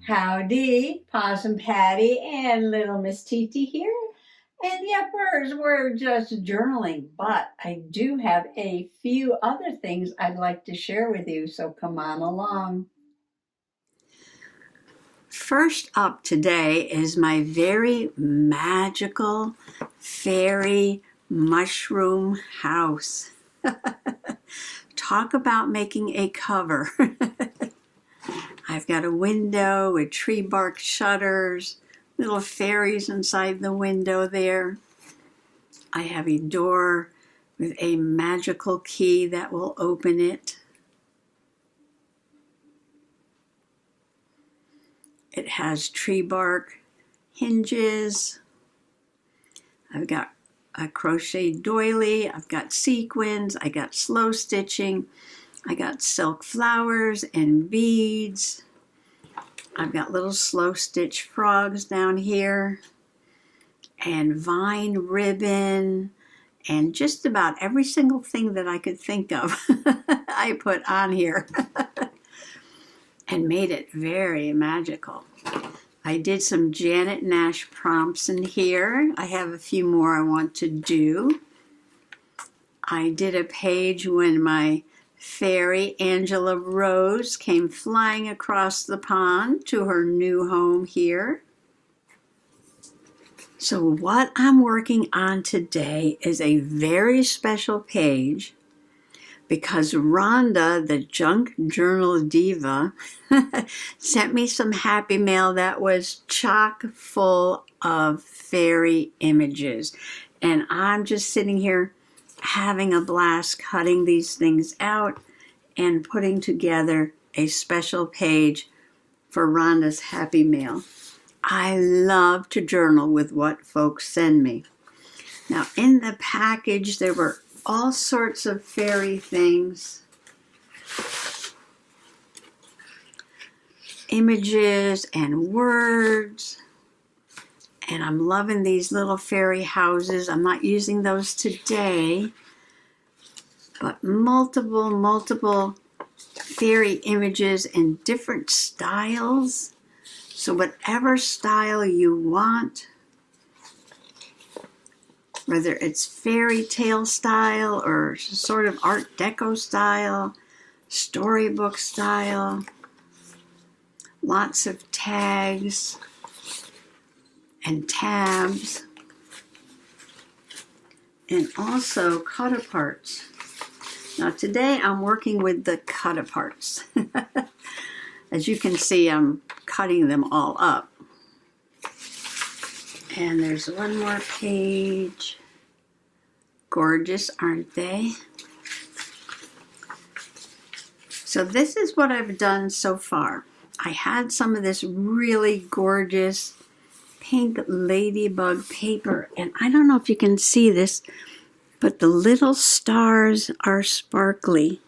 Howdy, Possum Patty and little Miss Titi here. And yepers, we're just journaling, but I do have a few other things I'd like to share with you, so come on along. First up today is my very magical fairy mushroom house. Talk about making a cover. I've got a window with tree bark shutters, little fairies inside the window there. I have a door with a magical key that will open it. It has tree bark hinges. I've got a crochet doily. I've got sequins. I got slow stitching. I got silk flowers and beads. I've got little slow stitch frogs down here and vine ribbon and just about every single thing that I could think of I put on here and made it very magical. I did some Janet Nash prompts in here. I have a few more I want to do. I did a page when my fairy Angela Rose came flying across the pond to her new home here. So what I'm working on today is a very special page because Rhonda, the junk journal diva, sent me some happy mail that was chock full of fairy images. And I'm just sitting here having a blast cutting these things out and putting together a special page for Rhonda's happy mail. I love to journal with what folks send me. Now in the package there were all sorts of fairy things, images and words. And I'm loving these little fairy houses. I'm not using those today, but multiple fairy images in different styles. So whatever style you want, whether it's fairy tale style or sort of Art Deco style, storybook style, lots of tags and tabs, and also cut-aparts. Now today I'm working with the cut-aparts. As you can see, I'm cutting them all up. And there's one more page. Gorgeous, aren't they? So this is what I've done so far. I had some of this really gorgeous pink ladybug paper, and I don't know if you can see this, but the little stars are sparkly.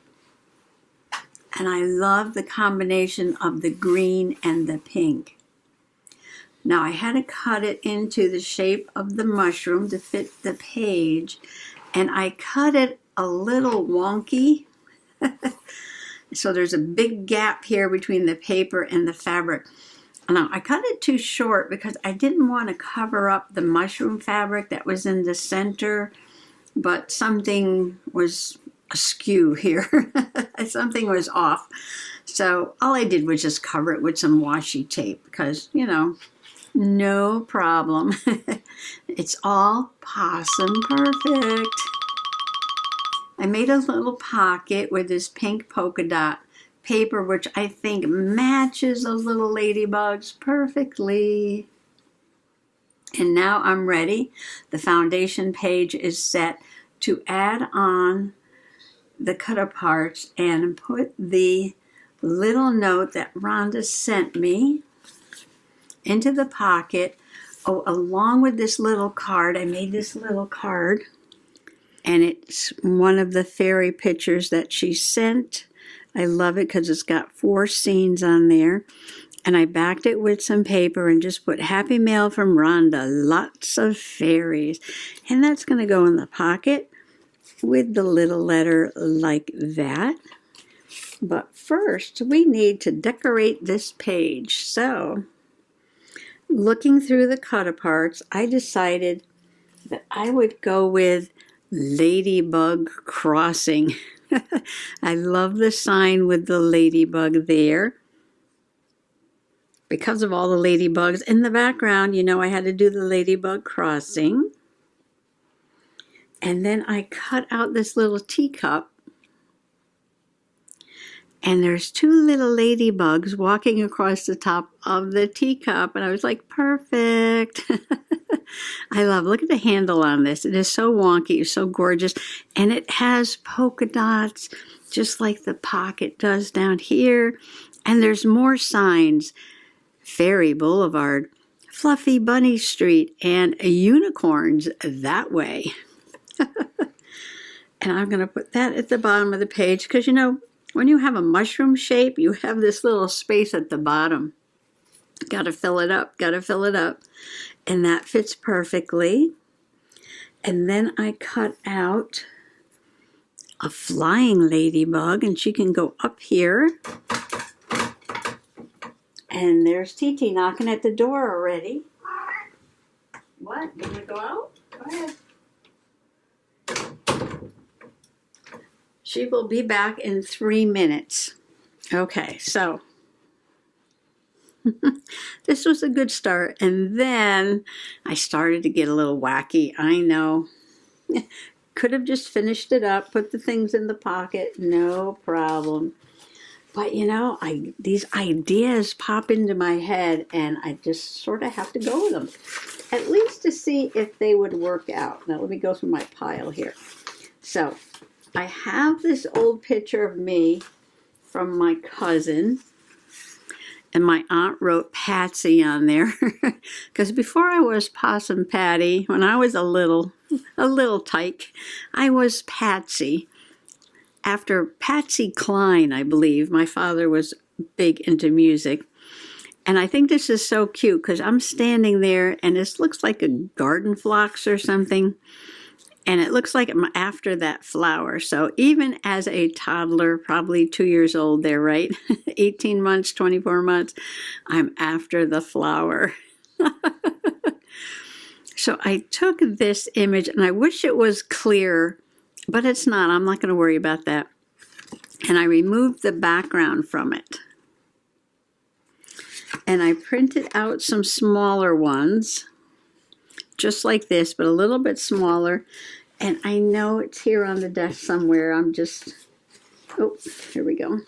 And I love the combination of the green and the pink. Now I had to cut it into the shape of the mushroom to fit the page, and I cut it a little wonky. So there's a big gap here between the paper and the fabric. Now, I cut it too short because I didn't want to cover up the mushroom fabric that was in the center, but something was askew here. Something was off. So all I did was just cover it with some washi tape because, you know, no problem. It's all possum perfect. I made a little pocket with this pink polka dot paper, which I think matches those little ladybugs perfectly. And now I'm ready. The foundation page is set to add on the cut-aparts and put the little note that Rhonda sent me into the pocket. Oh, along with this little card, I made this little card, and it's one of the fairy pictures that she sent. I love it because it's got 4 scenes on there. And I backed it with some paper and just put Happy Mail from Rhonda, lots of fairies. And that's going to go in the pocket with the little letter like that. But first, we need to decorate this page. So, looking through the cut-aparts, I decided that I would go with Ladybug Crossing. I love the sign with the ladybug there. Because of all the ladybugs in the background, you know I had to do the ladybug crossing. And then I cut out this little teacup. And there's two little ladybugs walking across the top of the teacup. And I was like, perfect. I love, look at the handle on this. It is so wonky, so gorgeous. And it has polka dots, just like the pocket does down here. And there's more signs. Fairy Boulevard, Fluffy Bunny Street, and unicorns that way. And I'm going to put that at the bottom of the page because, you know, when you have a mushroom shape, you have this little space at the bottom. Got to fill it up, got to fill it up. And that fits perfectly. And then I cut out a flying ladybug, and she can go up here. And there's TT knocking at the door already. What? You want to go out? Go ahead. She will be back in 3 minutes. Okay, so this was a good start. And then I started to get a little wacky. I know. Could have just finished it up, put the things in the pocket, no problem. But, you know, these ideas pop into my head, and I just sort of have to go with them, at least to see if they would work out. Now, let me go through my pile here. So, I have this old picture of me from my cousin, and my aunt wrote Patsy on there, because before I was Possum Patty, when I was a little tyke, I was Patsy. After Patsy Cline, I believe. My father was big into music. And I think this is so cute because I'm standing there and this looks like a garden phlox or something. And it looks like I'm after that flower. So even as a toddler, probably 2 years old there, right? 18 months, 24 months, I'm after the flower. So I took this image, and I wish it was clear, but it's not. I'm not going to worry about that. And I removed the background from it. And I printed out some smaller ones, just like this, but a little bit smaller. And I know it's here on the desk somewhere. I'm just, oh, here we go.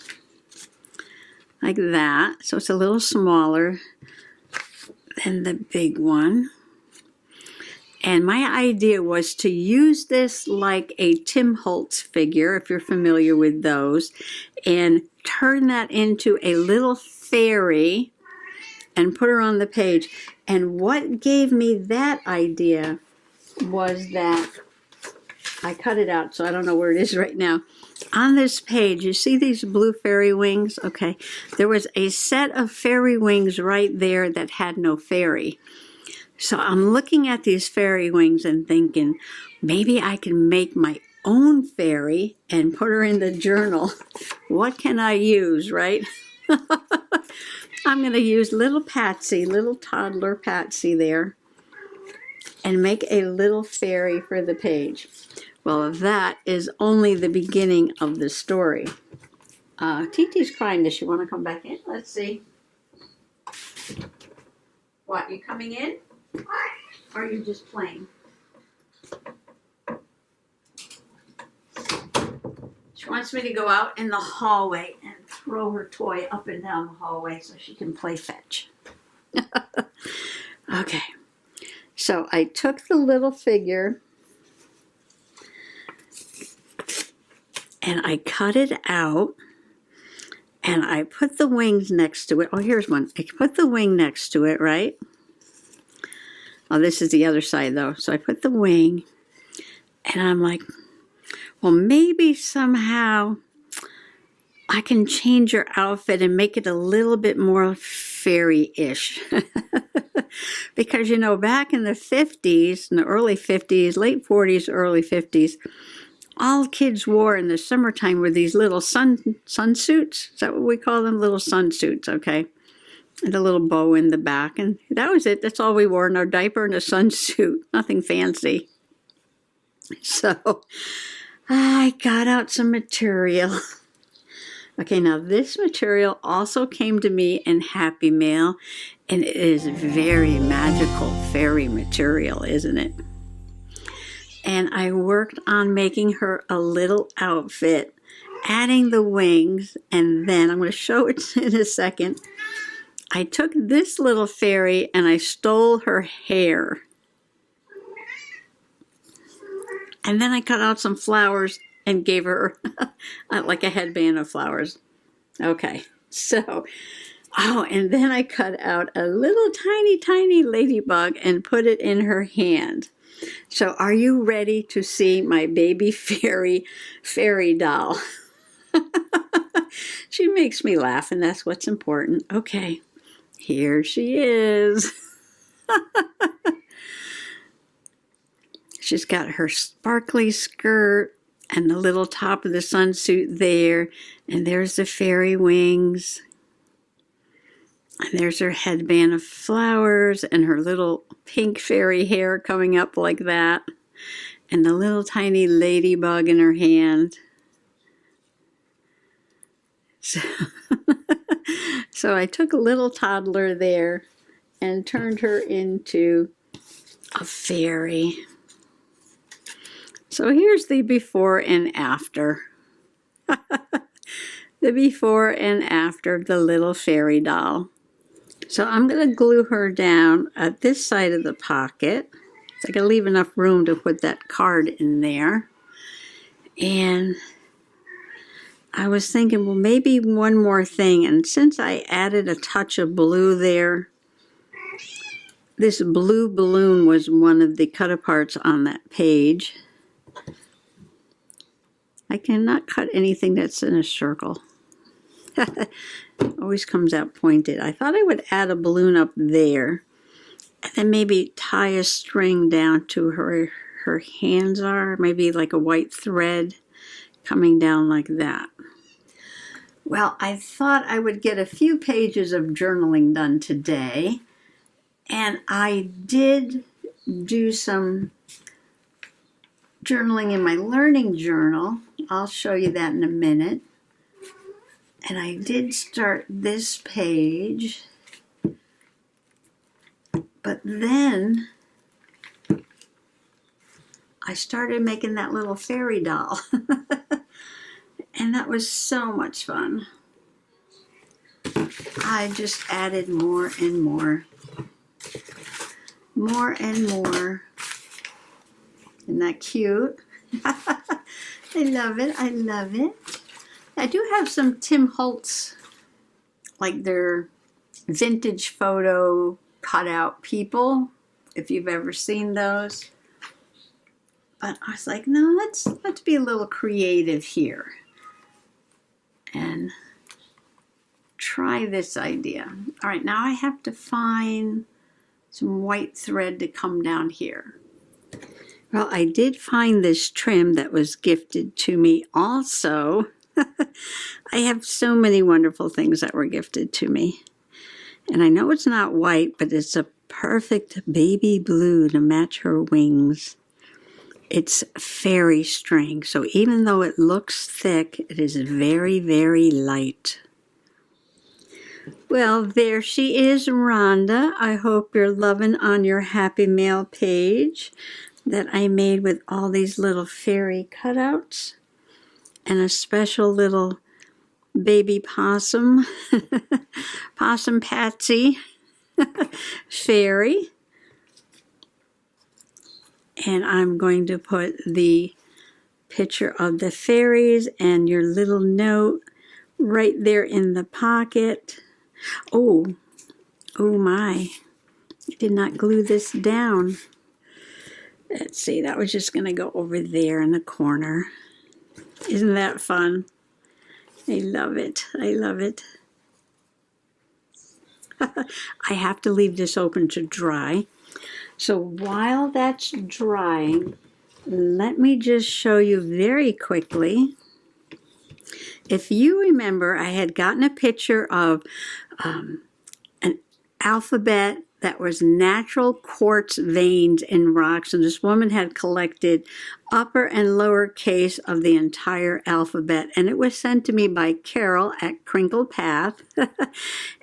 Like that. So it's a little smaller than the big one. And my idea was to use this like a Tim Holtz figure, if you're familiar with those, and turn that into a little fairy and put her on the page. And what gave me that idea was that I cut it out, so I don't know where it is right now. On this page, you see these blue fairy wings? Okay, there was a set of fairy wings right there that had no fairy. So I'm looking at these fairy wings and thinking, maybe I can make my own fairy and put her in the journal. What can I use, right? I'm going to use little Patsy, little toddler Patsy there, and make a little fairy for the page. Well, that is only the beginning of the story. TT's crying. Does she want to come back in? Let's see. What, you coming in? Or are you just playing? She wants me to go out in the hallway and throw her toy up and down the hallway so she can play fetch. Okay, so I took the little figure and I cut it out and I put the wings next to it. Oh, here's one. I put the wing next to it, right? Oh, this is the other side though. So I put the wing and I'm like, well, maybe somehow I can change your outfit and make it a little bit more fairy-ish. Because, you know, back in the 50s, in the early 50s, late 40s, early 50s, all kids wore in the summertime were these little sunsuits. Is that what we call them? Little sunsuits, okay. And a little bow in the back. And that was it. That's all we wore, in our diaper and a sunsuit. Nothing fancy. So I got out some material. Okay, now this material also came to me in Happy Mail, and it is very magical fairy material, isn't it? And I worked on making her a little outfit, adding the wings, and then I'm going to show it in a second. I took this little fairy and I stole her hair. And then I cut out some flowers and gave her like a headband of flowers. Okay, so, oh, and then I cut out a little tiny ladybug and put it in her hand. So are you ready to see my baby fairy doll? She makes me laugh, and that's what's important. Okay, here she is. She's got her sparkly skirt and the little top of the sunsuit there, and there's the fairy wings. And there's her headband of flowers and her little pink fairy hair coming up like that. And the little tiny ladybug in her hand. So I took a little toddler there and turned her into a fairy. So here's the before and after. The before and after the little fairy doll. So I'm going to glue her down at this side of the pocket. So I can leave enough room to put that card in there. And I was thinking, well, maybe one more thing. And since I added a touch of blue there, this blue balloon was one of the cut-aparts on that page. I cannot cut anything that's in a circle. Always comes out pointed. I thought I would add a balloon up there and then maybe tie a string down to her hands are, maybe like a white thread coming down like that. Well, I thought I would get a few pages of journaling done today, and I did do some journaling in my learning journal. I'll show you that in a minute. And I did start this page, but then I started making that little fairy doll. And that was so much fun. I just added more and more. More and more. Isn't that cute? I love it. I love it. I do have some Tim Holtz, like their vintage photo cutout people, if you've ever seen those. But I was like, no, let's be a little creative here and try this idea. All right, now I have to find some white thread to come down here. Well, I did find this trim that was gifted to me also. I have so many wonderful things that were gifted to me. And I know it's not white, but it's a perfect baby blue to match her wings. It's fairy string, so even though it looks thick, it is very, very light. Well, there she is, Rhonda. I hope you're loving on your Happy Mail page that I made with all these little fairy cutouts. And a special little baby possum, Possum Patsy fairy. And I'm going to put the picture of the fairies and your little note right there in the pocket. Oh my, I did not glue this down. Let's see, that was just going to go over there in the corner. Isn't that fun? I love it. I love it. I have to leave this open to dry. So while that's drying, let me just show you very quickly. If you remember, I had gotten a picture of an alphabet that was natural quartz veins in rocks, and this woman had collected upper and lower case of the entire alphabet, and it was sent to me by Carol at Crinkle Path.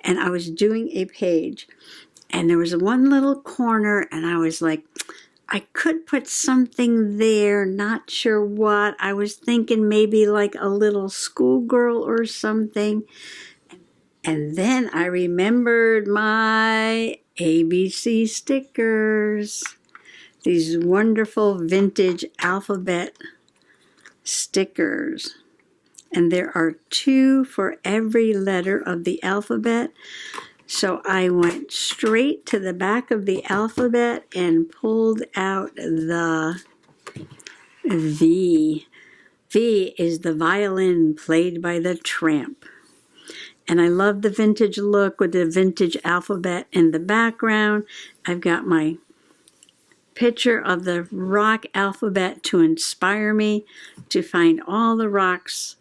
And I was doing a page, and there was one little corner, and I was like, I could put something there, not sure what. I was thinking maybe like a little schoolgirl or something. And then I remembered my ABC stickers. These wonderful vintage alphabet stickers. And there are 2 for every letter of the alphabet. So I went straight to the back of the alphabet and pulled out the V. V is the violin played by the tramp. And I love the vintage look with the vintage alphabet in the background. I've got my picture of the rock alphabet to inspire me to find all the rocks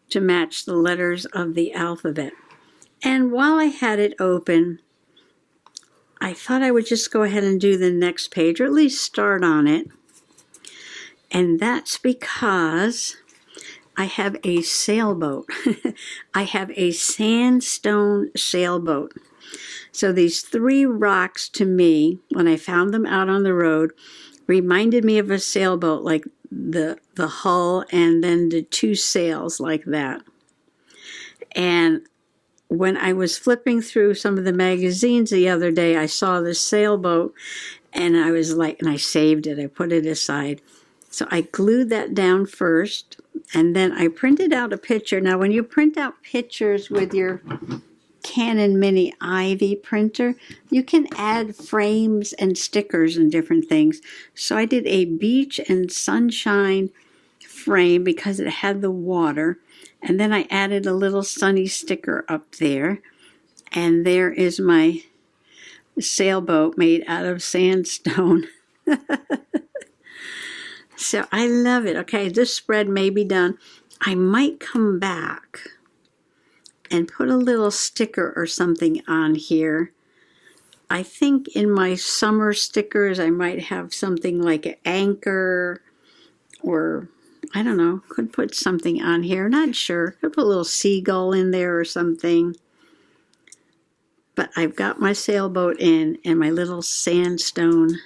to match the letters of the alphabet. And while I had it open, I thought I would just go ahead and do the next page, or at least start on it. And that's because I have a sailboat. I have a sandstone sailboat. So these 3 rocks to me, when I found them out on the road, reminded me of a sailboat, like the hull and then the 2 sails like that. And when I was flipping through some of the magazines the other day, I saw this sailboat, and I was like, and I saved it. I put it aside. So I glued that down first, and then I printed out a picture. Now, when you print out pictures with your Canon Mini Ivy printer, you can add frames and stickers and different things. So I did a beach and sunshine frame because it had the water. And then I added a little sunny sticker up there. And there is my sailboat made out of sandstone. So I love it. Okay, this spread may be done. I might come back and put a little sticker or something on here. I think in my summer stickers I might have something like an anchor, or I don't know, could put something on here, not sure. Could put a little seagull in there or something. But I've got my sailboat in and my little sandstone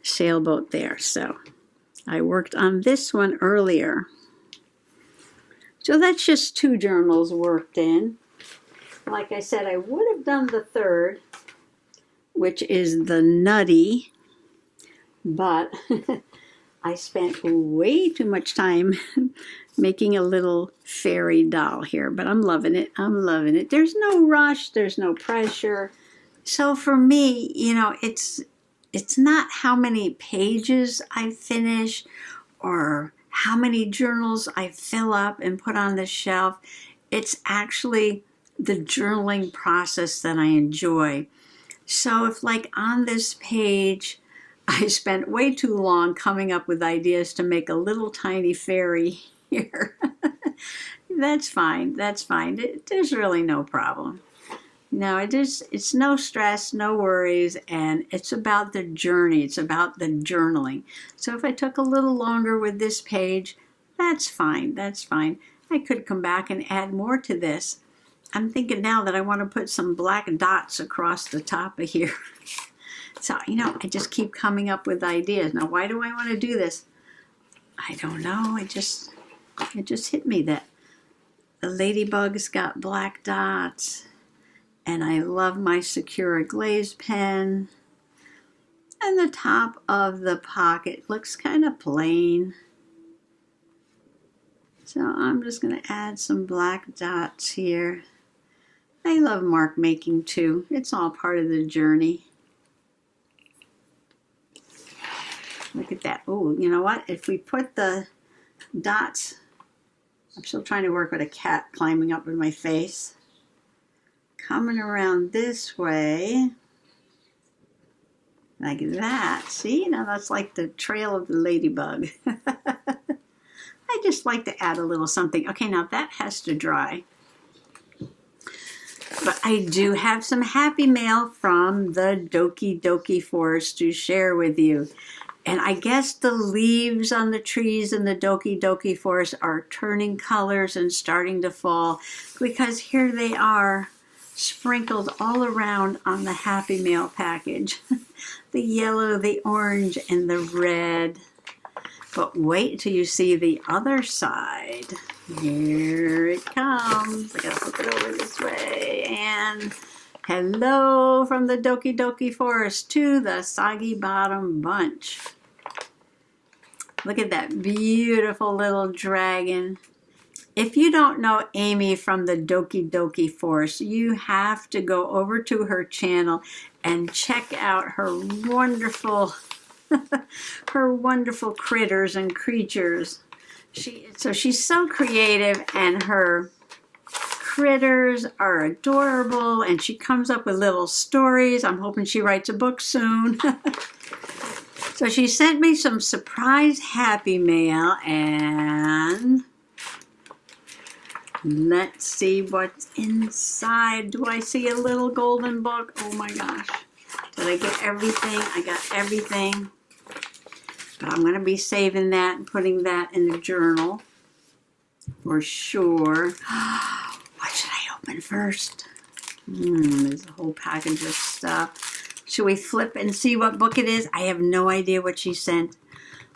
sailboat there. So I worked on this one earlier. So that's just 2 journals worked in. Like I said, I would have done the 3rd, which is the Nutty, but I spent way too much time making a little fairy doll here, but I'm loving it. I'm loving it. There's no rush. There's no pressure. So for me, you know, it's not how many pages I finish or how many journals I fill up and put on the shelf. It's actually the journaling process that I enjoy. So if, like, on this page, I spent way too long coming up with ideas to make a little tiny fairy here, that's fine. That's fine. There's really no problem. No, it's no stress, no worries, and it's about the journey. It's about the journaling. So if I took a little longer with this page, that's fine. That's fine. I could come back and add more to this. I'm thinking now that I want to put some black dots across the top of here. So, you know, I just keep coming up with ideas. Now, why do I want to do this? I don't know. It just hit me that the ladybug's got black dots. And I love my Sakura glaze pen. And the top of the pocket looks kind of plain. So I'm just going to add some black dots here. I love mark making too. It's all part of the journey. Look at that. Oh, you know what? If we put the dots, I'm still trying to work with a cat climbing up in my face. Coming around this way, Like that. See, now that's like the trail of the ladybug. I just like to add a little something. Okay, now that has to dry. But I do have some happy mail from the Doki Doki Forest to share with you. And I guess the leaves on the trees in the Doki Doki Forest are turning colors and starting to fall, because here they are, sprinkled all around on the Happy Mail package. The yellow, the orange, and the red. But wait till you see the other side. Here it comes. I gotta flip it over this way. And hello from the Doki Doki Forest to the Soggy Bottom bunch. Look at that beautiful little dragon. If you don't know Amy from the Doki Doki Forest, you have to go over to her channel and check out her wonderful her wonderful critters and creatures. She's so creative, and her critters are adorable, and she comes up with little stories. I'm hoping she writes a book soon. So she sent me some surprise happy mail, and let's see what's inside. Do I see a little golden book? Oh my gosh. Did I get everything? I got everything. But I'm going to be saving that and putting that in the journal for sure. What should I open first? There's a whole package of stuff. Should we flip and see what book it is? I have no idea what she sent.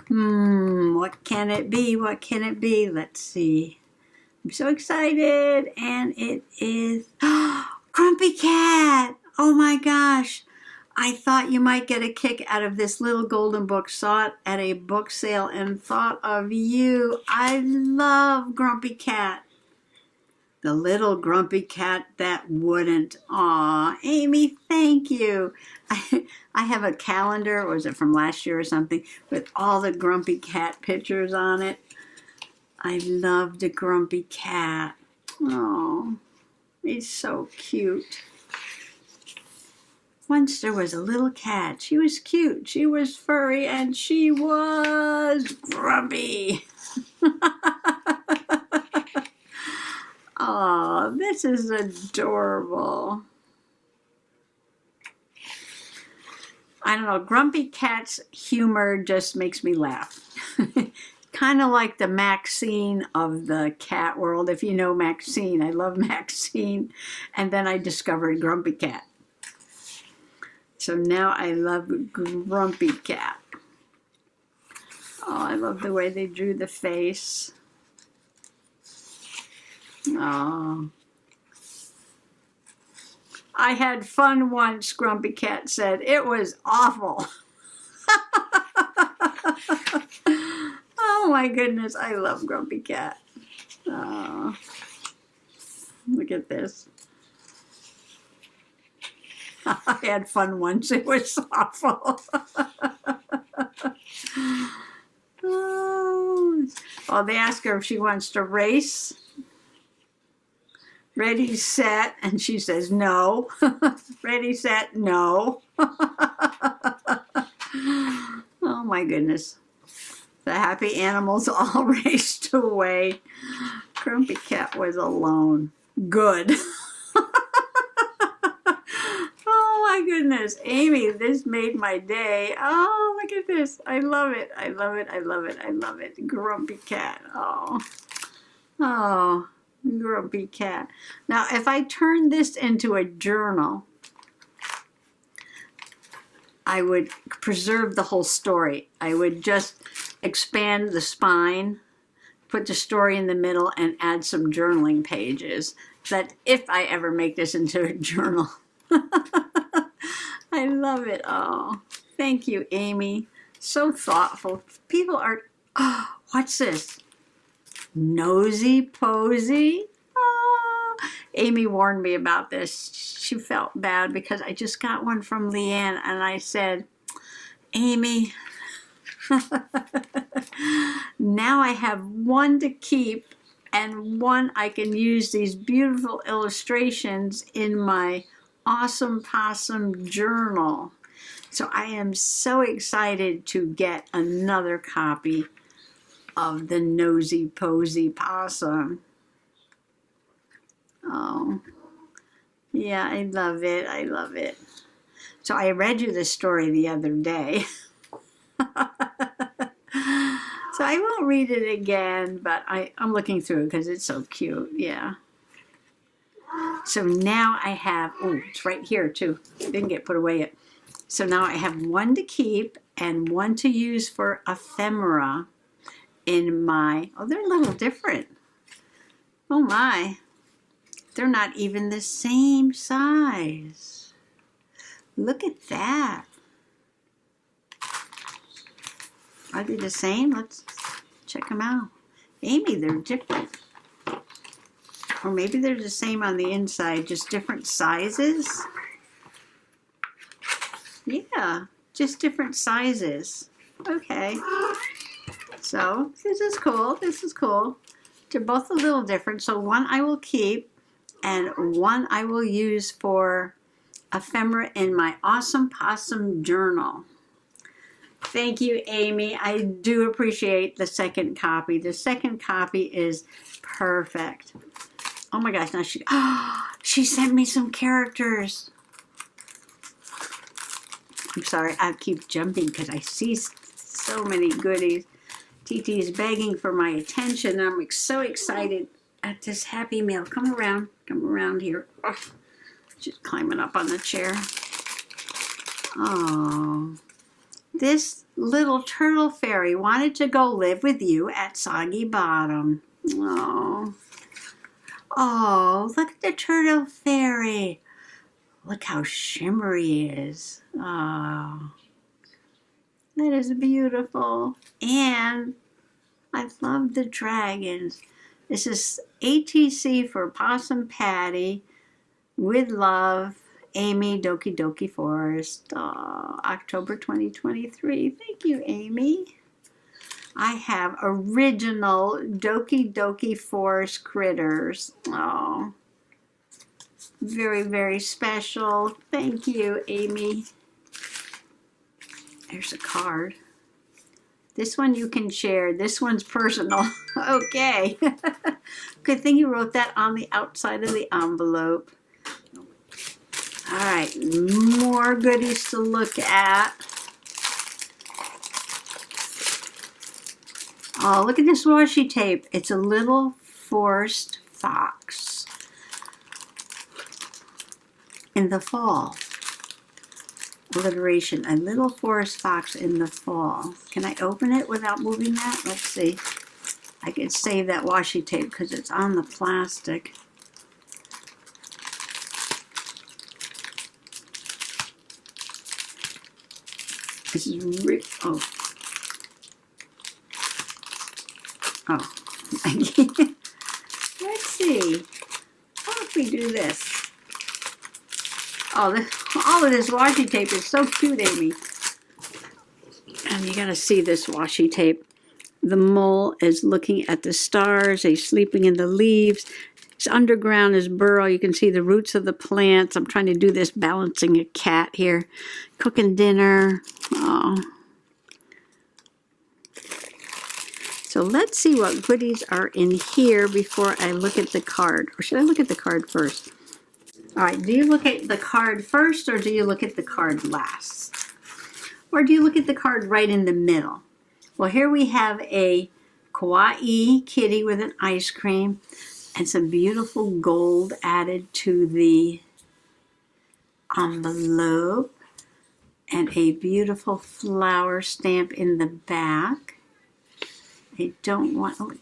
What can it be? What can it be? Let's see. I'm so excited. And it is Grumpy Cat. Oh my gosh. I thought you might get a kick out of this little golden book. Saw it at a book sale and thought of you. I love Grumpy Cat. The little grumpy cat that wouldn't. Aw, Amy, thank you. I have a calendar, or was it from last year or something, with all the Grumpy Cat pictures on it. I love the Grumpy Cat. Oh, he's so cute. Once there was a little cat. She was cute, she was furry, and she was grumpy. Oh, this is adorable. I don't know, Grumpy Cat's humor just makes me laugh. Kind of like the Maxine of the cat world. If you know Maxine, I love Maxine. And then I discovered Grumpy Cat. So now I love Grumpy Cat. Oh, I love the way they drew the face. Oh. I had fun once, Grumpy Cat said. It was awful. Oh my goodness, I love Grumpy Cat. Oh. Look at this. I had fun once. It was awful. Oh, they ask her if she wants to race. Ready, set, and she says no. Ready, set, no. Oh my goodness. The happy animals all raced away. Grumpy Cat was alone. Good. Oh my goodness. Amy, this made my day. Oh, look at this. I love it. I love it. I love it. I love it. Grumpy Cat. Oh. Oh. Grumpy Cat. Now, if I turn this into a journal, I would preserve the whole story. I would just expand the spine, put the story in the middle, and add some journaling pages. That if I ever make this into a journal. I love it. Oh, thank you, Amy. So thoughtful. People are, oh, what's this? Nosy Posy. Oh, Amy warned me about this. She felt bad because I just got one from Leanne, and I said, Amy, now I have one to keep and one I can use these beautiful illustrations in my Awesome Possum journal. So I am so excited to get another copy of the Nosy Posy Possum. Oh, yeah, I love it. I love it. So I read you the story the other day. So I won't read it again, but I'm looking through it because it's so cute. Yeah. So now I have, oh, it's right here too. Didn't get put away yet. So now I have one to keep and one to use for ephemera in my, oh, they're a little different. Oh my. They're not even the same size. Look at that. Are they the same? Let's check them out. Amy, they're different. Or maybe they're the same on the inside, just different sizes. Yeah, just different sizes. Okay. So this is cool. This is cool. They're both a little different. So one I will keep and one I will use for ephemera in my Awesome Possum journal. Thank you, Amy. I do appreciate the second copy. The second copy is perfect. Oh my gosh, now she sent me some characters. I'm sorry, I keep jumping because I see so many goodies. TT's begging for my attention. I'm so excited at this Happy Meal. Come around here. Oh, she's climbing up on the chair. Oh, this little turtle fairy wanted to go live with you at Soggy Bottom. Oh, oh, look at the turtle fairy. Look how shimmery he is. Oh, that is beautiful. And I love the dragons. This is ATC for Possum Patty. With love, Amy, Doki Doki Forest. Oh, October 2023. Thank you, Amy. I have original Doki Doki Forest critters. Oh, very, very special. Thank you, Amy. There's a card. This one you can share. This one's personal. Okay. Good thing you wrote that on the outside of the envelope. All right, more goodies to look at. Oh, look at this washi tape. It's a little forest fox in the fall. Alliteration, a little forest fox in the fall. Can I open it without moving that? Let's see. I can save that washi tape because it's on the plastic. This is oh. Oh. Let's see. How if we do this? Oh, all of this washi tape is so cute, Amy. And you gotta see this washi tape. The mole is looking at the stars. He's sleeping in the leaves. He's underground, his burrow. You can see the roots of the plants. I'm trying to do this balancing a cat here. Cooking dinner. Oh. So let's see what goodies are in here before I look at the card. Or should I look at the card first? All right, do you look at the card first or do you look at the card last? Or do you look at the card right in the middle? Well, here we have a kawaii kitty with an ice cream and some beautiful gold added to the envelope and a beautiful flower stamp in the back. I don't want, oh,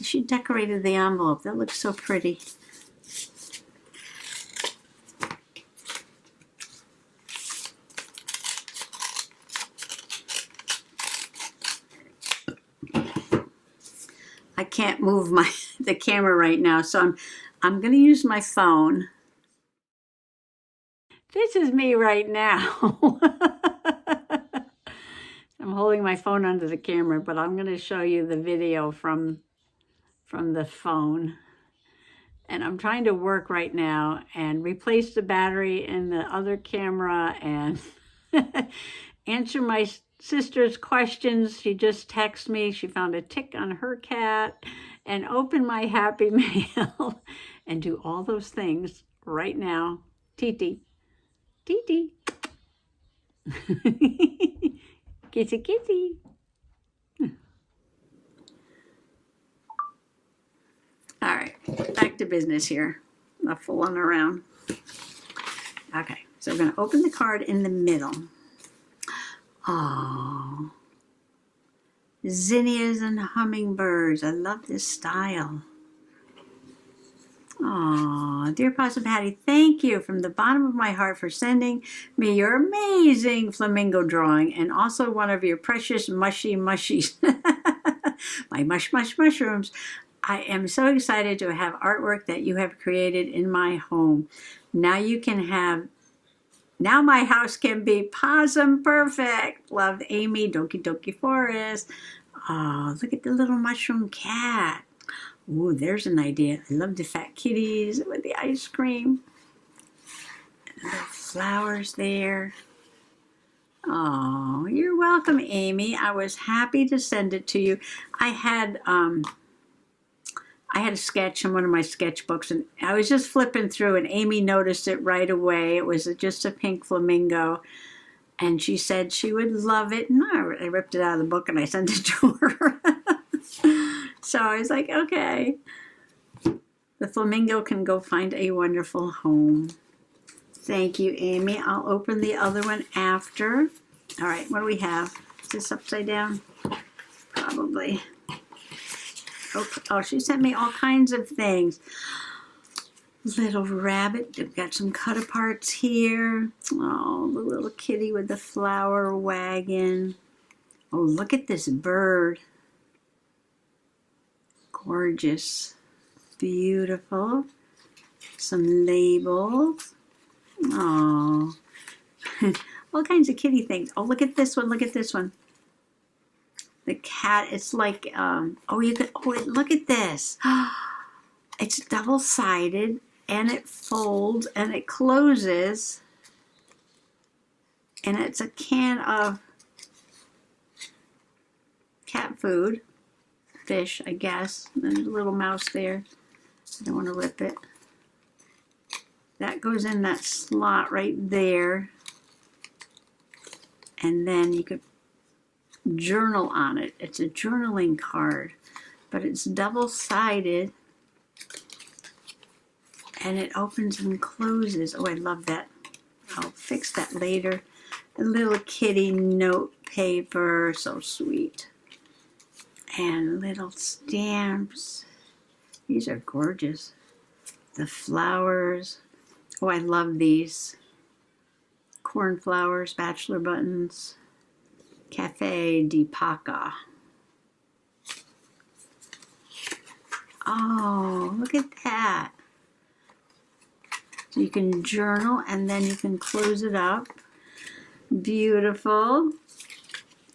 she decorated the envelope. That looks so pretty. I can't move the camera right now, so I'm going to use my phone. This is me right now. I'm holding my phone under the camera, but I'm going to show you the video from the phone. And I'm trying to work right now and replace the battery in the other camera, and answer my sister's questions. She just texted me. She found a tick on her cat and open my Happy Mail and do all those things right now. Titi. Titi. Kissy kissy. All right, back to business here. Not fooling around. Okay, so we're going to open the card in the middle. Oh, zinnias and hummingbirds. I love this style. Oh, dear Possum Patty, thank you from the bottom of my heart for sending me your amazing flamingo drawing and also one of your precious mushy mushies. My mush mush mushrooms. I am so excited to have artwork that you have created in my home. Now my house can be possum perfect. Love, Amy, Doki Doki Forest. Oh, look at the little mushroom cat. Ooh, there's an idea. I love the fat kitties with the ice cream. And the flowers there. Oh, you're welcome, Amy. I was happy to send it to you. I had a sketch in one of my sketchbooks, and I was just flipping through, and Amy noticed it right away. It was just a pink flamingo, and she said she would love it, and I ripped it out of the book, and I sent it to her. So I was like, okay. The flamingo can go find a wonderful home. Thank you, Amy. I'll open the other one after. All right, what do we have? Is this upside down? Probably. Oh, she sent me all kinds of things. Little rabbit. They've got some cut aparts here. Oh, the little kitty with the flower wagon. Oh, look at this bird. Gorgeous. Beautiful. Some labels. Oh. All kinds of kitty things. Oh, look at this one. Look at this one. The cat, it's like, look at this. It's double-sided, and it folds, and it closes, and it's a can of cat food, fish, I guess. And there's a little mouse there. I don't want to rip it. That goes in that slot right there. And then you could journal on it. It's a journaling card, but it's double-sided, and it opens and closes. Oh, I love that. I'll fix that later. A little kitty note paper, so sweet. And little stamps. These are gorgeous. The flowers. Oh, I love these. Cornflowers, bachelor buttons. Cafe di Paca. Oh, look at that. So you can journal and then you can close it up. Beautiful.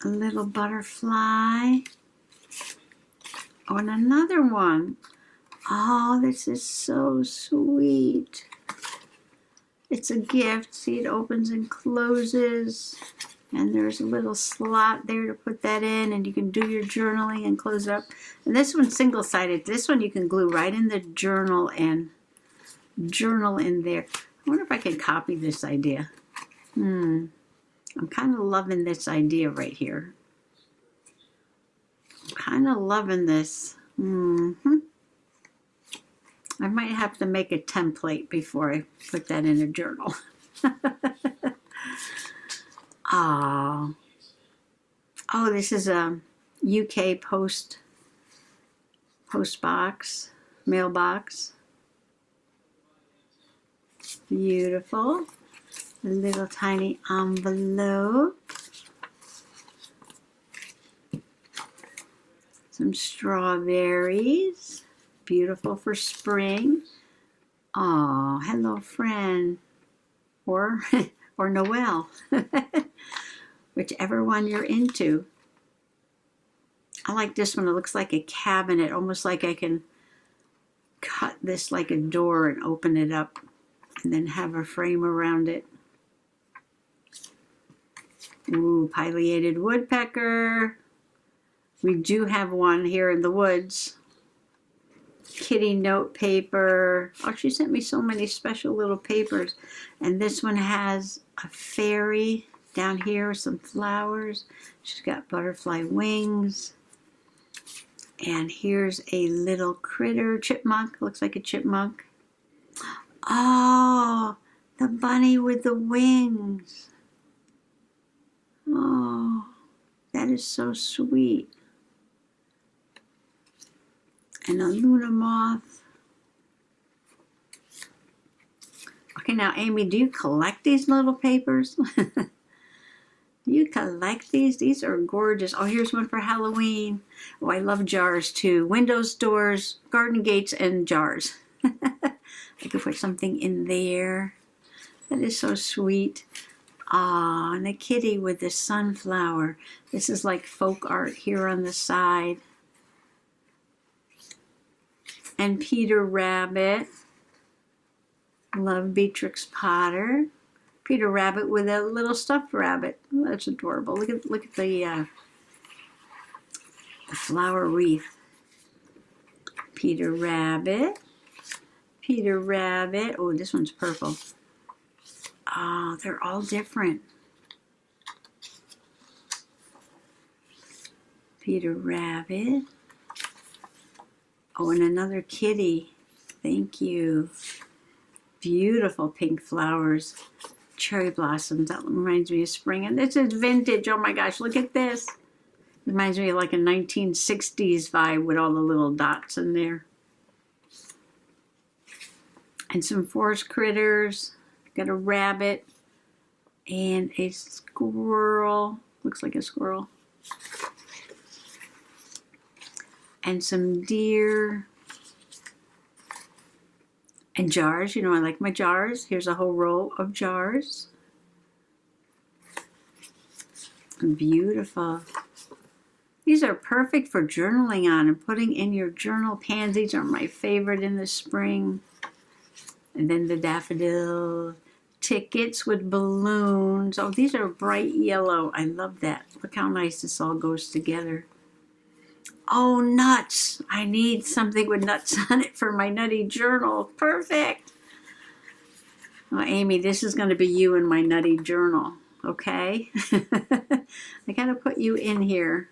A little butterfly. Oh, and another one. Oh, this is so sweet. It's a gift. See, it opens and closes. And there's a little slot there to put that in, and you can do your journaling and close it up. And this one's single-sided. This one you can glue right in the journal and journal in there. I wonder if I can copy this idea. I'm kind of loving this idea right here. I'm kind of loving this. I might have to make a template before I put that in a journal. Oh, this is a UK post box, mailbox. Beautiful. A little tiny envelope. Some strawberries. Beautiful for spring. Oh, hello, friend. Or Noel. Whichever one you're into. I like this one. It looks like a cabinet, almost like I can cut this like a door and open it up and then have a frame around it. Ooh, pileated woodpecker. We do have one here in the woods. Kitty note paper. Oh, she sent me so many special little papers. And this one has a fairy down here, some flowers. She's got butterfly wings. And here's a little critter, chipmunk. Looks like a chipmunk. Oh, the bunny with the wings. Oh, that is so sweet. And a Luna moth. Okay, now Amy, do you collect these little papers? Do you collect these? These are gorgeous. Oh, here's one for Halloween. Oh, I love jars too. Windows, doors, garden gates, and jars. I could put something in there. That is so sweet. Ah, and a kitty with the sunflower. This is like folk art here on the side. And Peter Rabbit. Love Beatrix Potter. Peter Rabbit with a little stuffed rabbit. Oh, that's adorable. Look at the flower wreath. Peter Rabbit. Peter Rabbit. Oh, this one's purple. Oh, they're all different. Peter Rabbit. Oh, and another kitty. Thank you. Beautiful pink flowers. Cherry blossoms. That reminds me of spring. And this is vintage. Oh my gosh, look at this. Reminds me of like a 1960s vibe with all the little dots in there. And some forest critters. Got a rabbit and a squirrel. Looks like a squirrel. And some deer. And jars. You know, I like my jars. Here's a whole row of jars. Beautiful. These are perfect for journaling on and putting in your journal. Pansies are my favorite in the spring. And then the daffodil tickets with balloons. Oh, these are bright yellow. I love that. Look how nice this all goes together. Oh, nuts. I need something with nuts on it for my nutty journal. Perfect. Oh, Amy, this is going to be you in my nutty journal. Okay? I got to put you in here.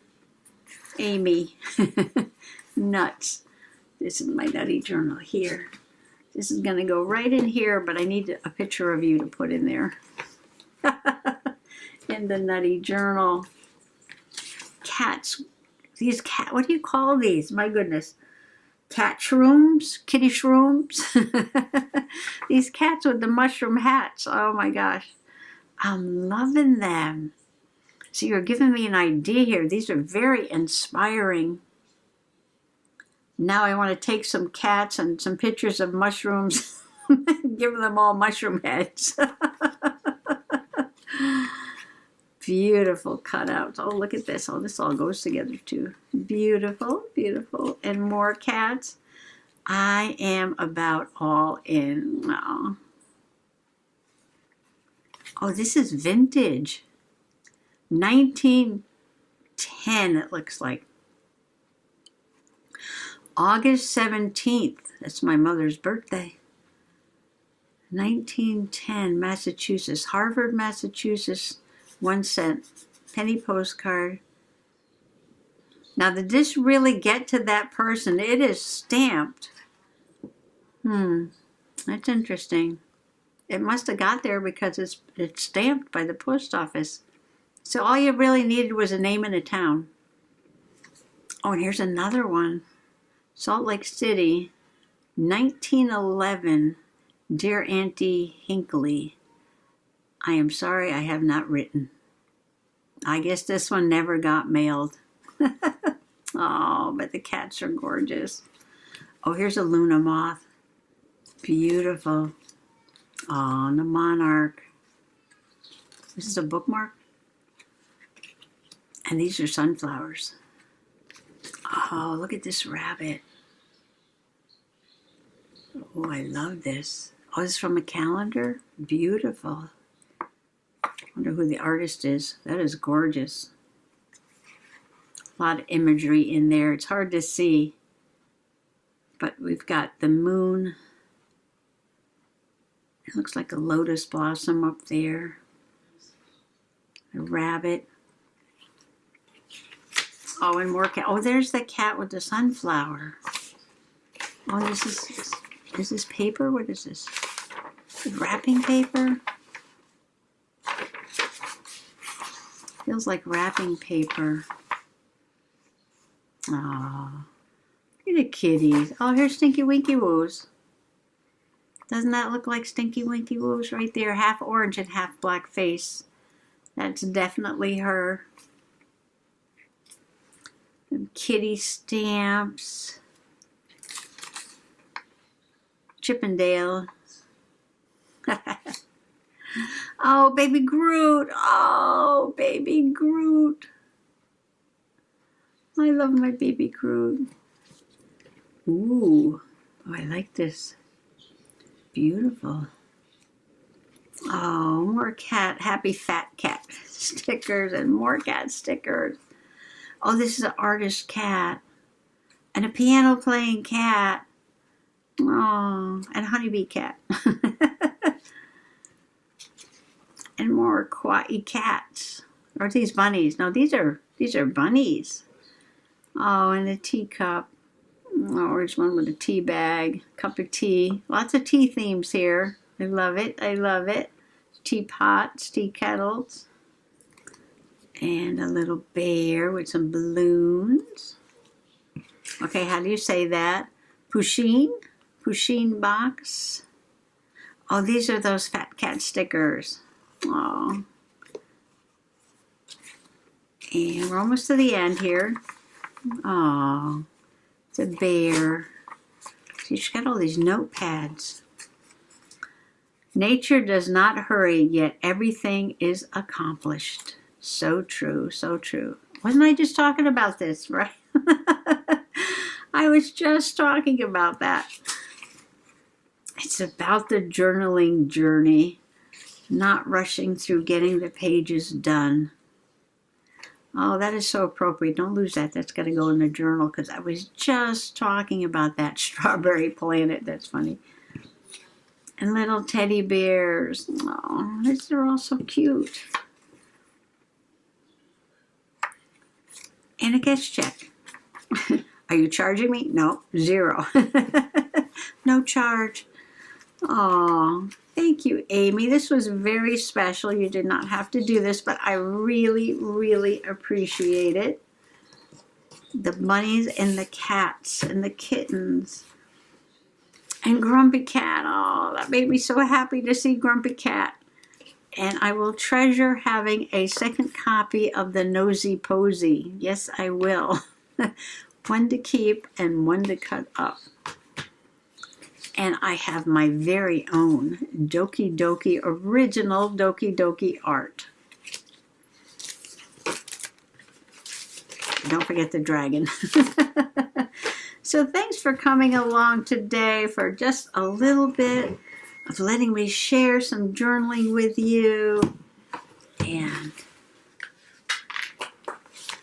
Amy. Nuts. This is my nutty journal here. This is going to go right in here, but I need a picture of you to put in there. In the nutty journal. Cats. These cat, what do you call these? My goodness. Cat shrooms? Kitty shrooms? These cats with the mushroom hats. Oh my gosh. I'm loving them. So you're giving me an idea here. These are very inspiring. Now I want to take some cats and some pictures of mushrooms and give them all mushroom heads. Beautiful cutouts. Oh, look at this. Oh, this all goes together too. Beautiful, beautiful. And more cats. I am about all in now. Oh, this is vintage. 1910, it looks like. August 17th. That's my mother's birthday. 1910, Massachusetts. Harvard, Massachusetts. 1 cent. Penny postcard. Now, did this really get to that person? It is stamped. That's interesting. It must have got there because it's stamped by the post office. So all you really needed was a name and a town. Oh, and here's another one. Salt Lake City, 1911. Dear Auntie Hinckley, I am sorry I have not written. I guess this one never got mailed. Oh, but the cats are gorgeous. Oh, here's a Luna moth. Beautiful. Oh, and the monarch. This is a bookmark. And these are sunflowers. Oh, look at this rabbit. Oh, I love this. Oh, this is from a calendar. Beautiful. Wonder who the artist is. That is gorgeous. A lot of imagery in there. It's hard to see. But we've got the moon. It looks like a lotus blossom up there. A rabbit. Oh, and more cat. Oh, there's the cat with the sunflower. Oh, is this paper? What is this? Wrapping paper? Feels like wrapping paper. Oh, look at the kitties. Oh, here's Stinky Winky Woos. Doesn't that look like Stinky Winky Woos right there? Half orange and half black face. That's definitely her. Some kitty stamps. Chippendale. Oh, baby Groot. Oh, baby Groot. I love my baby Groot. Ooh, oh, I like this. Beautiful. Oh, more cat, happy fat cat stickers and more cat stickers. Oh, this is an artist cat and a piano playing cat. Oh, and a honeybee cat. And more kawaii cats. Or are these bunnies? No, these are bunnies. Oh, and a teacup. Oh, there's one with a tea bag, cup of tea. Lots of tea themes here. I love it. I love it. Teapots, tea kettles. And a little bear with some balloons. Okay, how do you say that? Pusheen? Pusheen box. Oh, these are those fat cat stickers. Oh. And we're almost to the end here. Oh, it's a bear. She's got all these notepads. Nature does not hurry, yet everything is accomplished. So true, so true. Wasn't I just talking about this, right? I was just talking about that. It's about the journaling journey, not rushing through getting the pages done. Oh, that is so appropriate. Don't lose that. That's got to go in the journal because I was just talking about that strawberry planet. That's funny. And little teddy bears. Oh, these are all so cute. And a guest check. Are you charging me? No, 0. No charge. Oh, thank you, Amy. This was very special. You did not have to do this, but I really, really appreciate it. The bunnies and the cats and the kittens. And Grumpy Cat. Oh, that made me so happy to see Grumpy Cat. And I will treasure having a second copy of the Nosy Posy. Yes, I will. One to keep and one to cut up. And I have my very own Doki Doki, original Doki Doki art. Don't forget the dragon. So thanks for coming along today for just a little bit of letting me share some journaling with you. And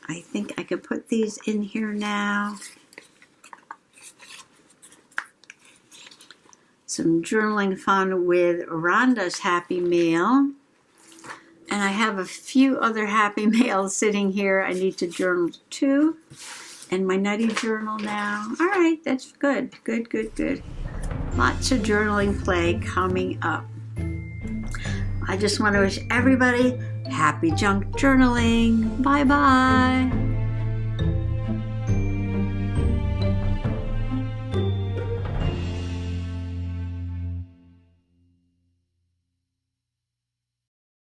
I think I could put these in here now. Some journaling fun with Rhonda's Happy Mail. And I have a few other Happy Mails sitting here I need to journal too. And my nutty journal now. All right, that's good. Good, good, good. Lots of journaling play coming up. I just want to wish everybody happy junk journaling. Bye-bye.